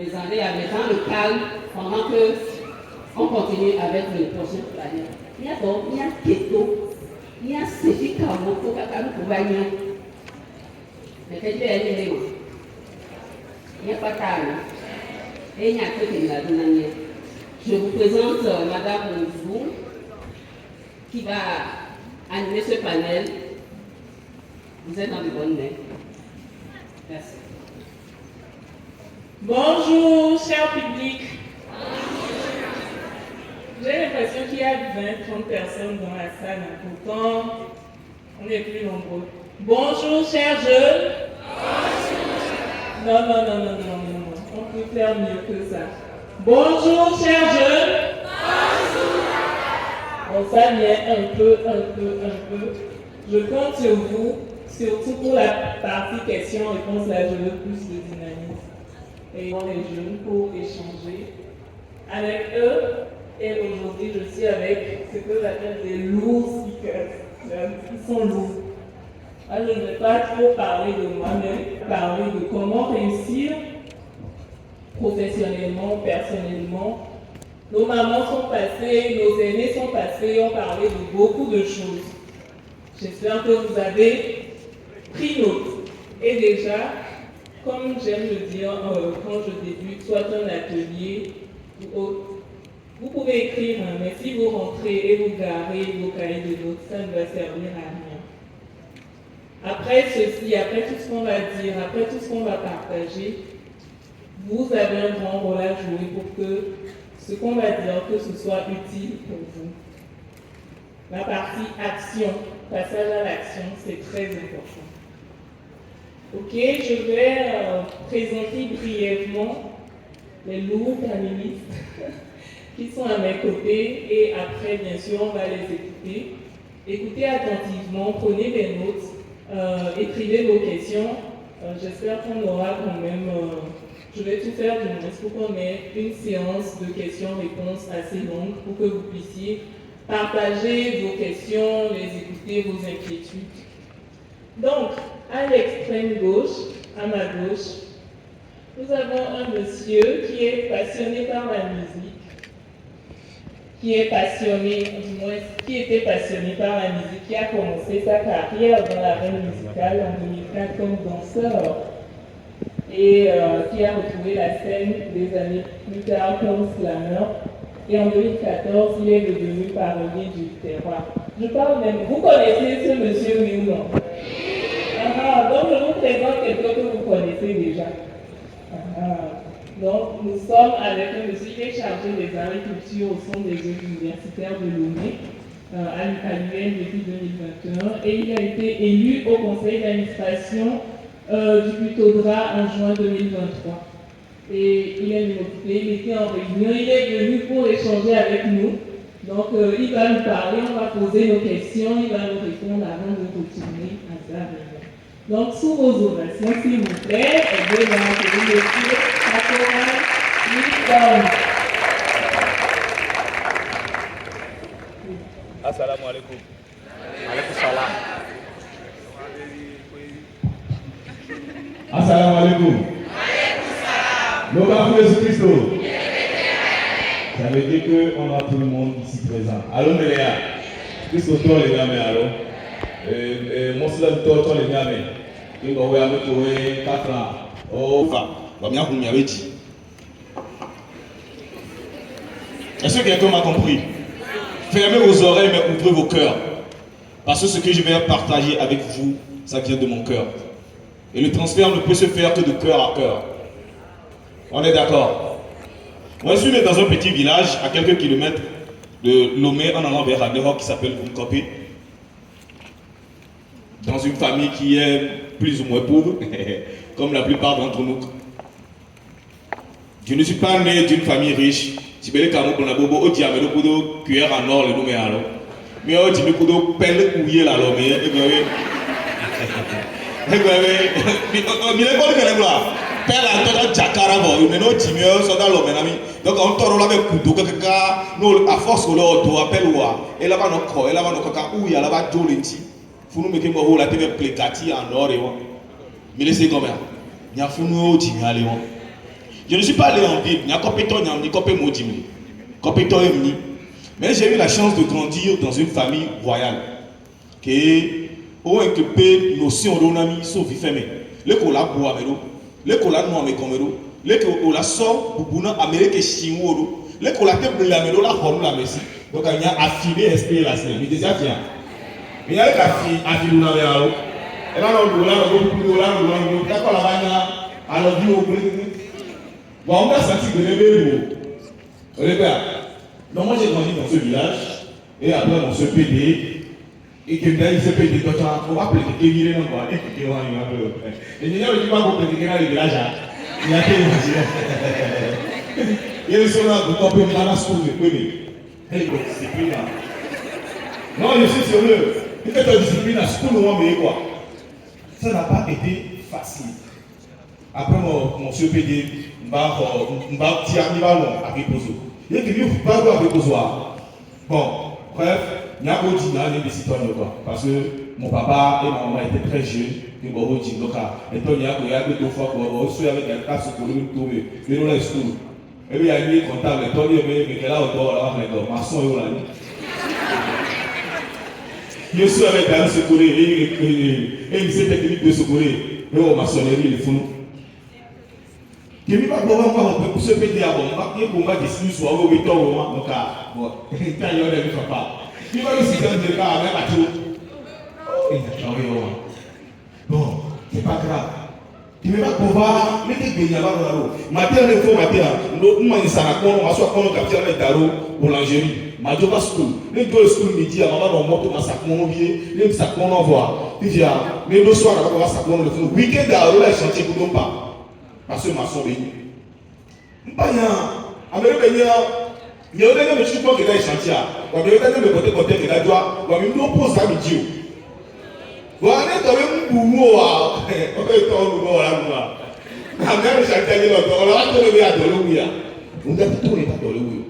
Les années avec dans le calme pendant que on continue avec le prochain planète. Il y a donc, il y a keto, il y a séché kamo, pour qu'à nous pouvoir y mais que tu es allé, il n'y a pas tard. Et il y a que de la donner. Je vous présente Madame Ouzou, qui va animer ce panel. Vous êtes dans de bonnes mains. Merci. Bonjour, cher public. J'ai l'impression qu'il y a 20-30 personnes dans la salle. Pourtant, on est plus nombreux. Bonjour, chers jeunes. Non. On peut faire mieux que ça. Bonjour, chers jeunes. Bon, ça vient un peu. Je compte sur vous, surtout pour la partie questions-réponses. Là, je veux plus de dynamisme. Et les jeunes pour échanger avec eux. Et aujourd'hui, je suis avec ce que j'appelle des lourds speakers. Ils sont lourds. Alors, je ne vais pas trop parler de moi, mais parler de comment réussir professionnellement, personnellement. Nos mamans sont passées, nos aînés sont passés, ont parlé de beaucoup de choses. J'espère que vous avez pris note. Et déjà, comme j'aime le dire quand je débute, soit un atelier ou autre, vous pouvez écrire, mais si vous rentrez et vous garez vos cahiers de notes, ça ne va servir à rien. Après ceci, après tout ce qu'on va dire, après tout ce qu'on va partager, vous avez un grand rôle à jouer pour que ce qu'on va dire, que ce soit utile pour vous. La partie action, passage à l'action, c'est très important. Ok, je vais présenter brièvement les lourds panélistes qui sont à mes côtés et après, bien sûr, on va les écouter. Écoutez attentivement, prenez des notes, écrivez vos questions. J'espère qu'on aura quand même, je vais tout faire du moins pour qu'on ait une séance de questions-réponses assez longue pour que vous puissiez partager vos questions, les écouter, vos inquiétudes. Donc, à l'extrême gauche, à ma gauche, nous avons un monsieur qui est passionné par la musique, qui était passionné par la musique, qui a commencé sa carrière dans la reine musicale en 2004 comme danseur et qui a retrouvé la scène des années plus tard comme slammer. Et en 2014, il est devenu parolier du terroir. Je parle même, vous connaissez ce monsieur, oui ou non? Donc je vous présente quelqu'un que vous connaissez déjà. Donc nous sommes avec un monsieur qui est chargé des arts et culture au centre des jeux universitaires de Lomé à l'UM depuis 2021 et il a été élu au conseil d'administration du Putodra en juin 2023. Et il est venu m'occuper, il était en réunion, il est venu pour échanger avec nous. Donc il va nous parler, on va poser nos questions, il va nous répondre avant de retourner à sa réunion. Donc, sous vos ovations, s'il vous plaît, et de l'accueillir monsieur Pastoral Milton. Assalamu alaikum. Alaikum salam. Assalamu alaikum. Nous avons Jésus-Christ. Ça veut dire qu'on a tout le monde ici présent. Allô, Méléa. Christ autour les gamins, allô. Moi, c'est là autour les gamins. Il va y avoir 4 ans. Oh, est-ce que quelqu'un m'a compris? Fermez vos oreilles, mais ouvrez vos cœurs. Parce que ce que je vais partager avec vous, ça vient de mon cœur. Et le transfert ne peut se faire que de cœur à cœur. On est d'accord? Moi, je suis né dans un petit village à quelques kilomètres de Lomé, en allant vers Adéro, qui s'appelle Bunkopé. Dans une famille qui est plus ou moins pauvre, comme la plupart d'entre nous. Je ne suis pas né d'une famille riche. Si vous avez un diamètre de cuillère en or, le nom est alors. Mais on dit que vous pelle ouiller la lome. Père la tête jakara bo, mais non timio so dans l'homme nami. Donc on toro la be kudo kaka no à force ko lo do appel wa. Et là va no ko, et là va no kaka ou ya la va jolenti. Funu me ke mo la tebe plecati en or et wa. Mais laissez comme ça. Nya funu timio ale wa. Je ne suis pas allé en ville, mais j'ai eu la chance de grandir dans une famille royale. Qui ont occupé notion d'onami sauf fermé. Le cola boamero, le cola noamé comero, le cola sort bubuna américain chinois, le cola te blamero la horme la messi. Donc il y a affilé esprit la scène. Mais déjà bien. Mais il y a affilé la méalo. Et là on doit d'accord la bagne alors du au bon on a senti que le regarde. Donc moi j'ai grandi dans ce village et après dans ce PD. Et que il se peut dire que on va plaider qu'il est non quoi et que on va le et il y a le qui va plaider dans le village il y a des ils sont là pour tomber dans la school de premier et discipline non je suis sérieux il fait ta discipline à school on mais quoi ça n'a pas été facile après mon CPD m'a tiré ballon avec Pozo il y a que pas avec Pozo bon bref il y a beaucoup de citoyens parce que mon papa et ma maman étaient très jeunes. Et bon, donc, il y a deux fois pour ceux avec un cas sur le tour, mais nous la school. Et puis il y a eu comptable, et toi, il y a là autour, là, maçon et là. Je suis avec un secours et il s'est technique de secours et au maçonnerie, les fous. Je ne vais pas pouvoir pour se péter à bon, je vais pouvoir discuter sur un peu de temps, donc, bon, il y a eu des papas. Il va aussi dans le cas avec la tour. Bon, c'est pas grave. Tu ne vas pas pouvoir mettre des beignets dans l'eau. Matin, il faut matin. Nous, on s'en a on va soit qu'on capture les tarots boulangerie. Majo pas school. Les deux school midi, à maman dans moto, on s'accorde au pied. Les sacs qu'on envoie. Puis les deux soirs, on va s'accorde le fond. Week-end, à l'eau, les chantiers pour nous pas. Parce que maçon béni. Pas bien. Avec le béni. Il y a des gens qui sont dans les chantiers. Il y a des gens qui sont dans les doigts. Il y a des gens qui sont dans les doigts. Il y a des gens qui sont dans les doigts.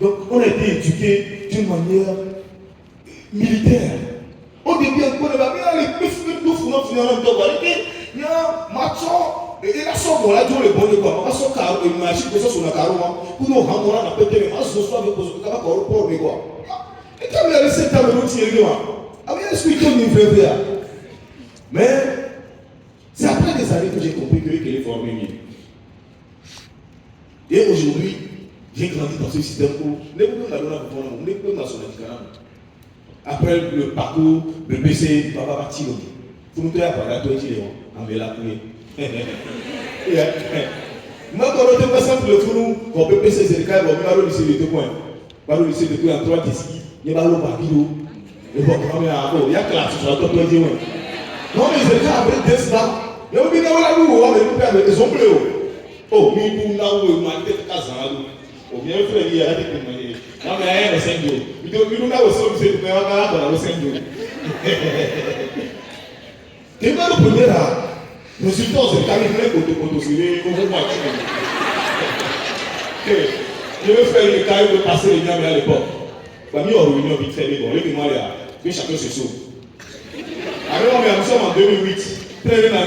Donc, on a été éduqués d'une manière militaire. Au début, on va bien aller plus que tout finalement il y a macho et la somme on a dit le bon de quoi on va sortir car une machine que ça sur la carreau pour nous rendre on a pété mais on se soit avec ce que va corps pour mais quoi et quand il y a laissé ta le tirer moi ah mais est-ce que tu me fais faire mais c'est après des années que j'ai compris que qu'il est formé mieux et aujourd'hui j'ai grandi dans ce système où les gens n'ont pas de les gens sont après le parcours le PC papa parti pour nous faire parler à toi et en la moi, quand on était passé pour le fou, on peut passer ces cas, on va au lycée de 2 points. On va au lycée de 2 points, 3 disques, il y a un papillon. Et bon, il y a classe, sur la top de Dieu. Non, mais c'est ça, avec des stars. Il y a un peu de la on va nous faire des ombres. Oh, mais pour là où on m'a dit que ça, on vient de faire il y a des témoignages. Non, mais il y a un Seigneur. Nous n'avons pas aussi de faire un Seigneur. Et dans le premier là, le résultat, c'est quand même pour te contourner, on va voir. Je vais faire le cas de passer les gamins à l'époque. Bah, nous, on réunion vite fait, mais bon, les mois là, que chacun se sauve. Alors, nous sommes en 2008. Très bien,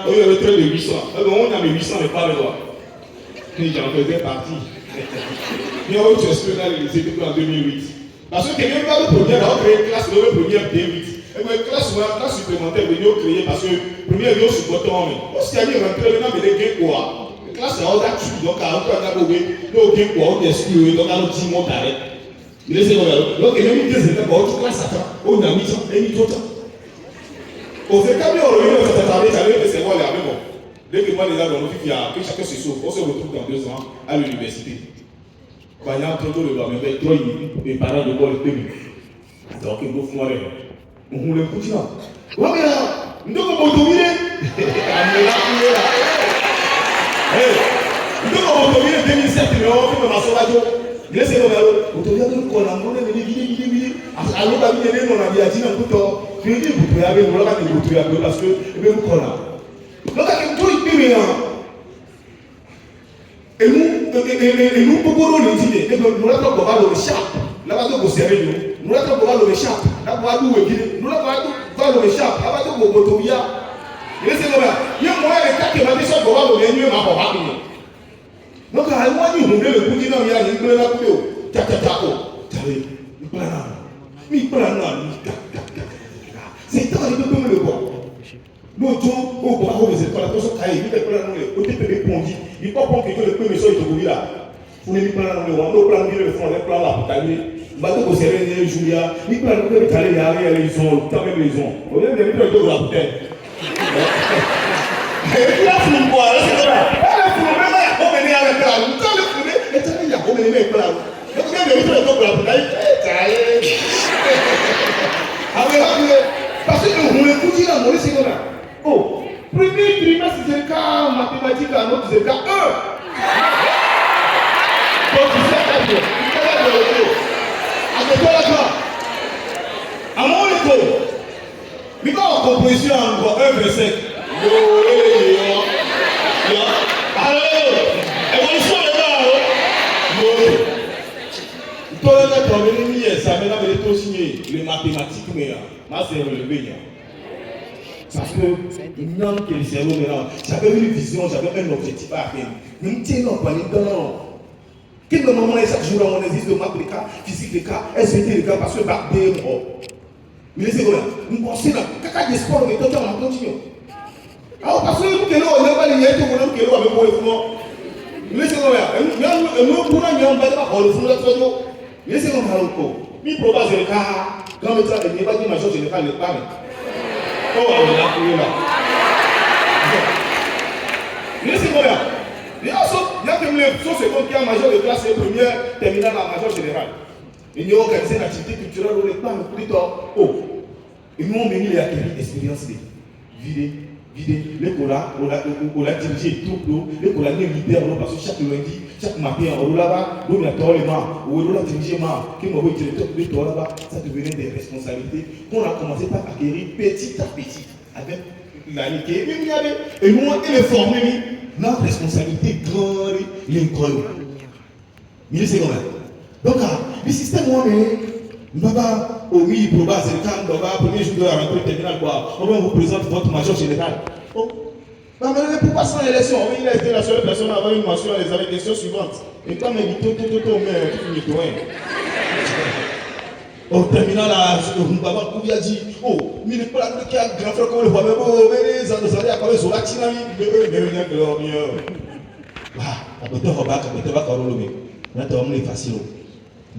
on avait très de 800. On a mis 800, mais pas le droit. Et j'en faisais partie. Mais on se espère dans les lycées en 2008. Parce que quelqu'un va le premier, on crée une classe, le premier D8. Et bien, classe supplémentaire, nous avons créé parce que le premier, nous avons supporté. On s'est dit, on a mis les gains quoi. La classe, on a tué, donc on a trouvé, nous avons gain quoi, on a exclu, donc on a 10 mois d'arrêt. Il est sévère. Donc, il y a eu des étapes, on a classe à temps, on a mis ça, et mis tout le temps. Aux étapes, on a eu un certain temps, ça a eu des sévoirs là, mais bon. Dès que moi, les gars, on a vu qu'il y a que chacun se sauve, on se retrouve dans 2 ans à l'université. Quand il y a un tonton de l'homme, il y a des parents de bol de donc, il faut faire on voulait continuer. Oui, mais là, nous avons autorisé. Nous avons autorisé 2007, mais on fait ma sauvage. Il est sévère. Autorisé de quoi on a demandé de à l'autre avis, on a dit à Dina Couto. Je dis, vous pouvez aller, vous l'avez dit, parce que vous connaissez. Donc, avec tout le pays, et nous, beaucoup de l'idée, et nous l'avons pas le chat. Là-bas, vous servez nous l'avons pas le chat. Là-bas, nous l'avons pas le chat. Là-bas, vous il est sévère. Il y a moyen de 4 que ma mission pour le mieux, ma papa. Donc, à un moment, on le coup dit non, il y a une pleine à couper. C'est tant de peu le bois. L'autre jour, au bras, on les écoles, on se caille, il est plein de nous, au début, il faut pas que le premier soit de là. Vous n'avez pas la on nous plan le fond, les plans là, pour tailler. Bateau au Sérène, Julia, il plan le tailler, ils ont, quand même, ils ont. On vient de mettre le dos la bouteille. Et puis là, vous me voyez, c'est ça. Elle est fourmée, elle est promenée avec la roue. Quand elle est fourmée, elle est promenée avec la roue. Donc, vous avez mis le dos la bouteille. Parce que nous, le coup dit là, nous, c'est comme ça. Oh, premier trimestre, c'est le cas mathématique, à notre, c'est le cas 1. Donc, tu sais, à mon école, mais quand on composition encore 1 verset, évolution de là, toi là, tu as mis ça, maintenant, tu as signé les mathématiques, mais c'est relevé. Parce que non, que le cerveau maintenant, j'avais une vision, j'avais un objectif à atteindre. Nous ne tenons pas les dents. Quel moment est chaque jour on existe de maths, les cas, physique, les cas, SVT, les cas, parce que bac B, mais laissez moi, nous pensons là, caca des sports, mais toi, on continue. Alors, parce que nous, on n'a pas les liens, tout le monde, avec moi, le fond. Laissez moi, nous, pour nous, on va pas le fond, la radio. Laissez moi, encore. Mi proba c'est le cas, quand le travail n'est pas dit major général, le parle. Oh, on a trouvé là. Laissez moi là. Il y a comme les choses secondes qui a major de classe et première, terminale à major général. Il y a organisé une activité culturelle où les femmes plus tard. Oh, et nous on mené les acquérir expérience vider, l'école on a dirigé tout l'eau, l'école a libéré parce que chaque lundi, chaque matin, on là-bas, on a tourné les mains, on a dirigé les mains, qui m'a dit directeur de l'école là-bas, ça devenait des responsabilités qu'on a commencé par acquérir petit à petit avec l'année qui est venue et nous on est formé. Notre responsabilité grande l'école. Mais c'est comme ça. Donc, le système, on va au milieu pour base, c'est le cas, on va premier jour de la rentrée terminale, on va vous présenter votre major général. Oh, mais pourquoi sans élection? Oui, il a été la seule personne à avoir une mention à les questions suivantes. Et quand on dit tout, au terminal, on a dit, oh, mais il n'est pas là qui a grand frère comme le voit, mais les années à quoi ils ont la tsunami, mais maintenant, on est facile.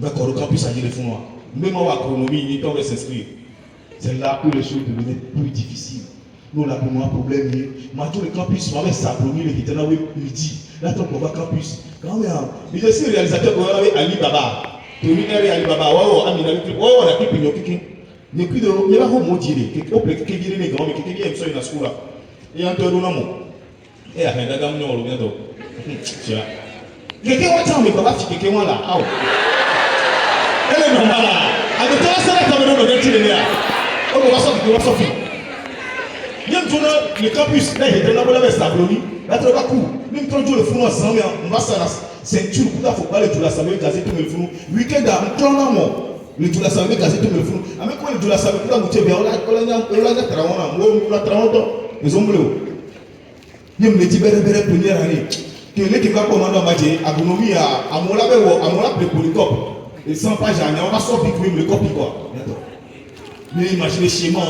On va campus à dire les fonds. Même en agronomie, il est s'inscrire. C'est là que les choses devenaient plus difficiles. Nous, on a un problème. Maintenant, le campus, on va s'abonner, il était là midi. Là, on va campus. Quand même, mais je suis réalisateur de Ali Baba. On a pris Pinocchio. Ne plus de il va vous dire que peut-être qu'il y a des grands mais qu'il y a une seule dans school là. Et en tout cas et après la gamme non le bien donc. Quelqu'un va t'en mais pas quelqu'un là. Ah. Elle est normale. Avec toi ça là comme on doit dire là. On va sortir. Il y a le campus là il est dans la Sabloni. Là tu vas court. Même quand tu le fous ensemble on va ça là. Ceinture pour faut pas le tout la savoir gazer tout le fou. Week-end à un le tout la savoir gazer tout le fou. Avec quoi le tout la savoir pour la moitié bien on a traona on a traona les hommes bleus. Il me dit belle première année que l'équipe va commander en matière agronomie à mon label à mon label polycop et 100 pages on va sortir le copie quoi. Mais imaginez chez moi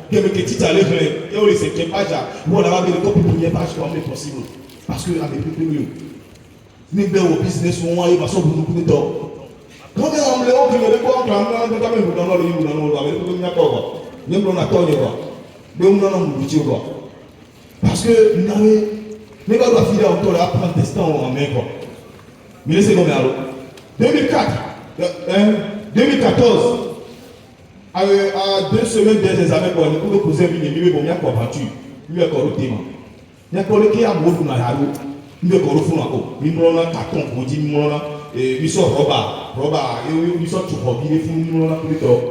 que le petit allait et on les 5e page on a le copie première page comme possible parce que avec plus mieux. Ni bẹ́ẹ̀ wo business wọn wáyé ma sọ burúkú ní tọ́. Wọ́n bẹ́ẹ̀ wọ́n lé wọ́n fi lè kọ́ ọ̀gá ńlá ní kámẹ́ ìbùdó náà lóyún ìbùdó náà wọ́n àwọn ẹ̀kọ́ ní akọ̀ ọ̀gá. Ní mbọ́n náà tọ́ ọ̀yẹ̀ wá. Bẹ́ẹ̀ wọ́n náà mú bùtí ọ̀gá. Parce que n'avé ní bá dọ̀ fi dá ọ̀tọ̀ rẹ̀ apprend testant en main quoi. Mais laissez moi alors. 2014 à 2 semaines des examens quoi ni pour poser une nuit bon y'a quoi battu. Lui a corrupté ma. Y'a corrupté à mot na haro. Nous avons fait un carton pour dire nous sommes roba et nous sommes tout hobby les fous nous avons plus tard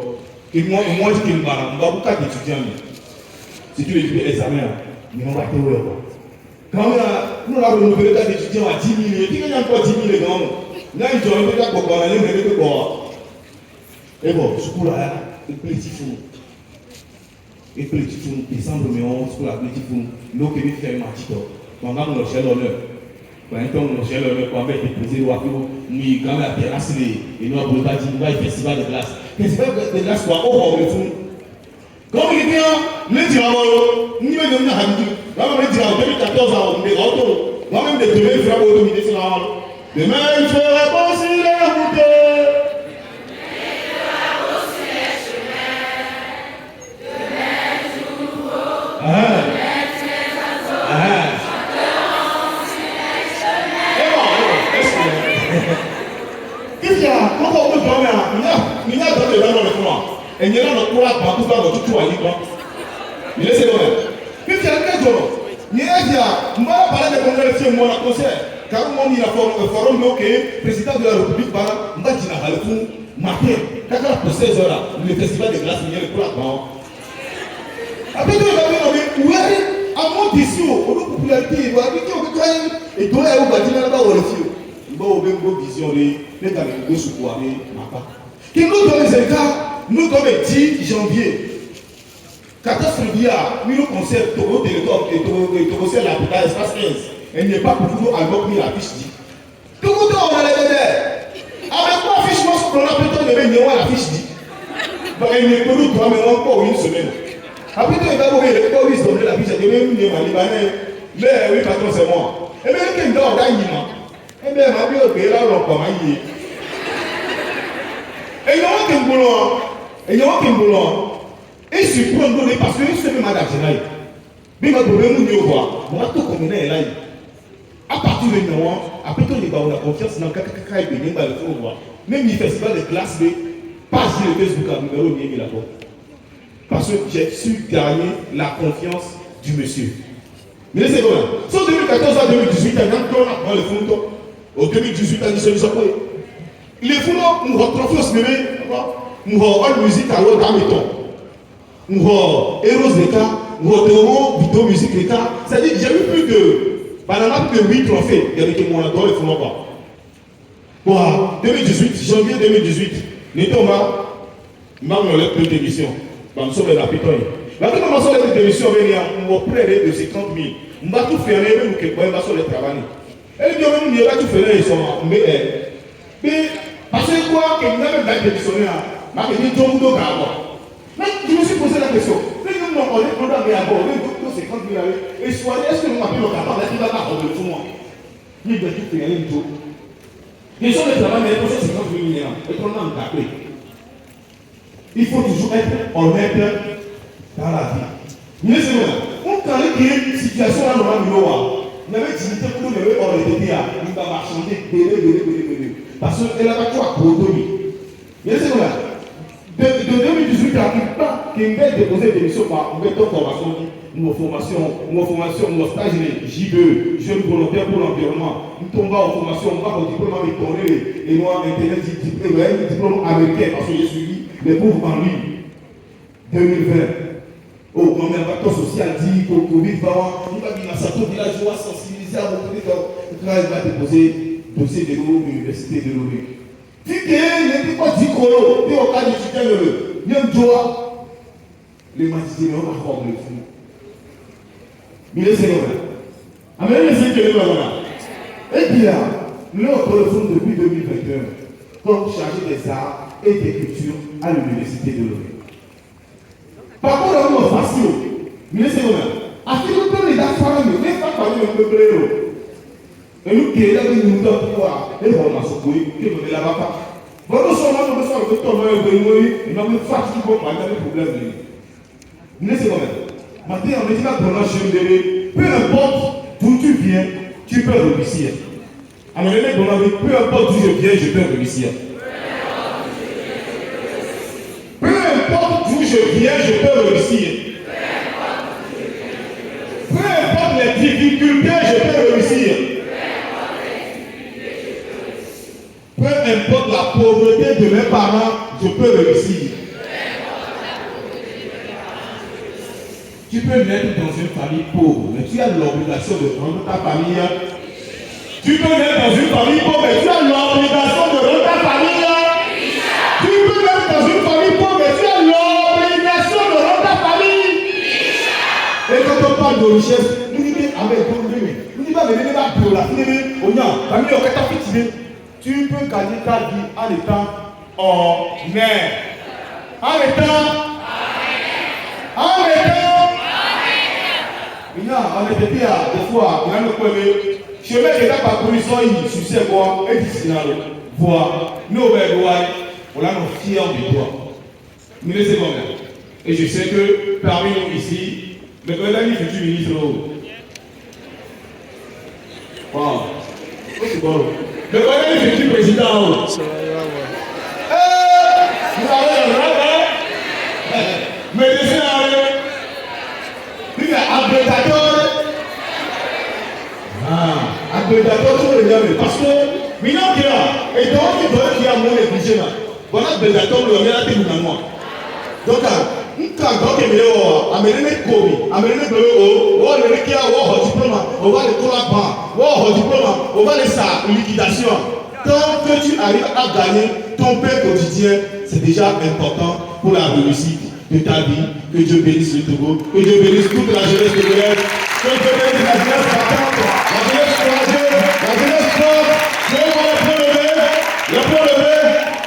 et moi je dis que nous avons beaucoup d'étudiants si tu veux examen nous avons pas de quand nous avons renouvelé les étudiants à 10 000 et puis il y a encore 10 000 les grands là ils ont été d'accord pour aller mais que quoi et bon ce coup là et petit fou décembre mais on ce coup là petit fou l'eau qui fait match pendant le ciel d'honneur. Então, nós chegamos com a vez de fazer o aquilo, me gama a terraça e não abordar de vai festival de glace. Festival de glace, o ao fundo. Como il dit, les diables, nous ne sommes pas dit, là, les diables, 2014, on est auto, moi-même de demain, il faut autonomiser sur la route. Demain, il fera passer la route. Et il y a un courage pour tout le monde. Il est sévère. Puis il y a un jour, il y a un dia, on va parler de congrès de mon concert. Car on a un forum bloqué, président de la République, on va dire à tout matin, quand pour 16 heures, le festival de glace, il y a le courage. Après, il va dire, oui, à mon tissu, on a popularité, il va dire que et donc, on va dire là-bas, on va le faire. Il va ouvrir une vision, les gars, les deux sous quoi, les mapas. Qui nous donne les cas. Nous sommes le 10 janvier. 14 février, nous concert Togo Télécom et Togo c'est la putain espace 15. Elle n'est pas pour vous à l'autre la fiche dit. Tout le monde on a les bébés. Avec quoi fiche moi on a plutôt le même la fiche dit. Donc elle n'est pas nous toi mais on pas une semaine. Après tu vas voir le quoi oui donner la fiche de même ni ma libanais. Mais oui patron c'est moi. Et bien qui dort dans l'ima. Et bien ma bio que là on comment y. Et il y a un boulot. Et il y a un boulot. Et je prends le parce que c'est même à la générale. Mais ma problème, nous nous voir. Moi, tout comme on est là. À partir de maintenant, après tout, on a confiance dans le cas et bien dans le fond. Même les festivals de classe B, pas sur le Facebook à numéro bien là-bas. Parce que j'ai su gagner la confiance du monsieur. Mais c'est bon. Sur 2014 à 2018, il y a un peu dans le fond. Au 2018, il y a une solution. Les fous, nous retrouvons ce bébé. Nous avons une musique à l'eau d'Ameton. Nous avons Eros Leka, nous avons vidéo musique Leka. C'est-à-dire que j'ai eu plus de 8 trophées. Il y avait que mon adore et Foulon. Bon, 2018, janvier 2018, nous sommes dans la première émission. Nous sommes dans la pétoye. Quand nous sommes dans la émission, nous avons près de 50 000. Nous avons tout fait, nous avons fait le travail. Et nous avons tout fait, mais parce que quoi, que nous avons été démissionnés, mais je me suis posé la question. Mais nous avons dit qu'on a mis à bord, nous avons 50 000 et soyez, est-ce que nous avons le qui va pas rendre le fond? Nous devons tout faire une tour. Les gens de travail, mais pour 50 000 et qu'on a tapé. Il faut toujours être honnête dans la vie. Mais c'est vrai, on parlait qu'il y a une situation là dans le milieu. Il y avait dignité pour nous, il y avait hors de théâtre. Il va marchander, bébé. Parce qu'elle a pas tout à coordonner. Mais c'est vrai. De 2018 à pas qu'il va déposer des missions par une formation, nos formations, nos stages, J2, jeunes volontaires pour l'environnement. Nous tombons en formation, on va au diplôme américain et nous avons un diplôme américain parce que j'ai suivi les pauvres en ligne. 2020. Oh, quand même, l'acteur social dit qu'au Covid va avoir, il va dire à sa villageois sensibiliser à votre quand il va déposer le dossier de l'université de l'ONU. Si tu es pas dit qu'on est au cas du soutien de l'Union, les magistrats n'ont pas encore le fou. Mais c'est vrai. Amen, les sécurités, et bien, nous avons le fond depuis 2021 comme chargé des arts et des cultures à l'université de l'ONU. Par contre, on est facile. Mais c'est vrai. À ce que les affaires ne sont pas parmi le peuple. Et nous qui sommes venus nous voir, et on a secoué, que nous ne l'avons pas. Bon, nous sommes là, nous sommes et nous avons fatigué pour pas de problème. Mais c'est vrai. Maintenant, on est là pour notre chemin. Peu importe d'où tu viens, tu peux réussir. Alors, peu importe d'où je viens, je peux réussir. Peu importe d'où je viens, je peux réussir. Peu importe les difficultés, je peux réussir. Peu importe la pauvreté de mes parents, je peux réussir. Tu peux naître dans une famille pauvre, mais tu as l'obligation de rendre ta famille. Tu peux naître dans une famille pauvre, mais tu as l'obligation de rendre ta famille. Tu peux naître dans une famille pauvre, mais tu as l'obligation de rendre ta famille. Et quand on parle de richesse, nous disons, ah mais nous disons pas, mais nous disons pas, parmi les catapultes, tu peux gagner ta vie en étant honnête. En étant. On était bien, des fois, il y a le premier. Je mets les gars par polition, ils succèdent quoi, et ils signalent. Voir, nous, on a nos fiers de toi. Nous les aimons. Et je sais que parmi nous ici, le président futur ministre. Wow. C'est bon. Le président futur président. Vous avez le droit, mais laissez aller. Il est abrédateur. Abrédateur sur le diable. Parce que, maintenant qu'il y a, et donc il y a mon négligé là. Voilà, abrédateur, le meilleur de nous. Donc, quand il y a amené Kobi, amené Belo, on va le qui a diplôme, on va le collaborer, on va laisser liquidation. Tant que tu arrives à gagner ton pain quotidien, c'est déjà important pour la réussite de ta vie. Que Dieu bénisse le Togo, que Dieu bénisse toute la jeunesse togolaise, que Dieu bénisse la jeunesse battante, la jeunesse courageuse, la jeunesse forte.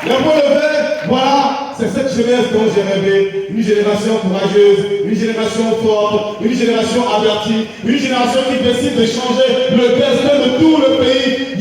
Le point levé, voilà, c'est cette jeunesse dont j'ai rêvé. Une génération courageuse, une génération forte, une génération avertie, une génération qui décide de changer le destin de tout le pays.